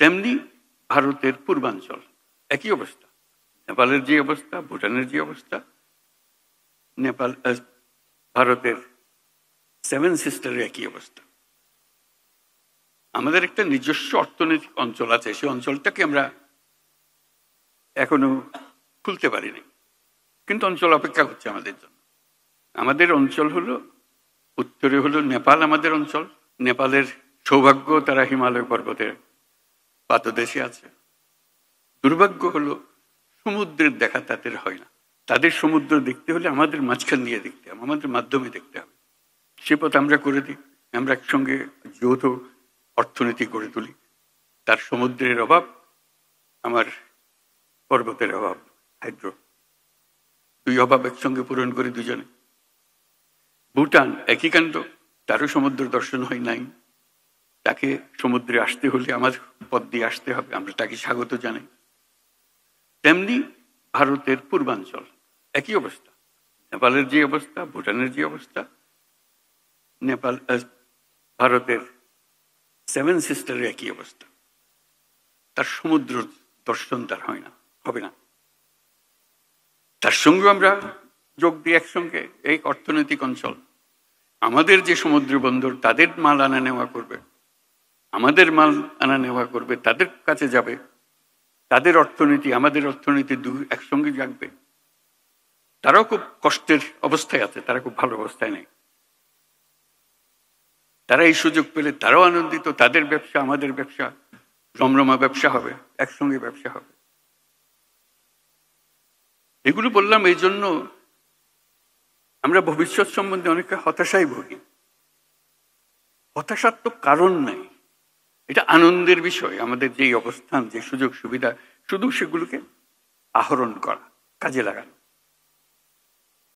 তেমনি ভারতের পূর্বাঞ্চল একই অবস্থা। নেপালের যে অবস্থা, ভুটানের যে অবস্থা, নেপাল ভারতের সেভেন সিস্টারের একই অবস্থা। আমাদের একটা নিজস্ব অর্থনৈতিক অঞ্চল আছে, সেই অঞ্চলটাকে আমরা এখনো খুলতে পারিনি, কিন্তু অঞ্চল অপেক্ষা করছে আমাদের জন্য। আমাদের অঞ্চল হলো উত্তরে হলো নেপাল, আমাদের অঞ্চল। নেপালের সৌভাগ্য, তারা হিমালয় পর্বতের পাদদেশে আছে। দুর্ভাগ্য হলো সমুদ্রের দেখা তাদের হয় না। তাদের সমুদ্র দেখতে হলে আমাদের মাঝখান দিয়ে দেখতে হবে, আমাদের মাধ্যমে দেখতে হবে। সে পথ আমরা করে দিই, আমরা একসঙ্গে যৌথ অর্থনীতি গড়ে তুলি। তার সমুদ্রের অভাব, আমার পর্বতের অভাব, হাইড্রো, দুই অভাব একসঙ্গে পূরণ করি দুজনে। ভুটান একই কাণ্ড, তারও সমুদ্র দর্শন হয় নাই। তাকে সমুদ্রে আসতে হলে আমার পথ দিয়ে আসতে হবে, আমরা তাকে স্বাগত জানাই। তেমনি ভারতের পূর্বাঞ্চল একই অবস্থা। নেপালের যে অবস্থা, ভুটানের যে অবস্থা, নেপাল ভারতের সেভেন সিস্টারের একই অবস্থা। তার সমুদ্র দর্শন তার হয় না, হবে না। তার সঙ্গে আমরা যোগ দিই একসঙ্গে এই অর্থনৈতিক অঞ্চল। আমাদের যে সমুদ্র বন্দর, তাদের মাল আনা নেওয়া করবে, আমাদের মাল আনা নেওয়া করবে, তাদের কাছে যাবে। তাদের অর্থনীতি আমাদের অর্থনীতি দুই একসঙ্গে জাগবে। তারাও খুব কষ্টের অবস্থায় আছে, তারা খুব ভালো অবস্থায় নেই। তারা এই সুযোগ পেলে তারাও আনন্দিত, তাদের ব্যবসা আমাদের ব্যবসা, রমরমা ব্যবসা হবে, একসঙ্গে ব্যবসা হবে। এগুলো বললাম এই জন্য, আমরা ভবিষ্যৎ সম্বন্ধে অনেকটা হতাশায় ভুগি। হতাশার তো কারণ নাই, এটা আনন্দের বিষয়। আমাদের যেই অবস্থান, যে সুযোগ সুবিধা, শুধু সেগুলোকে আহরণ করা, কাজে লাগানো।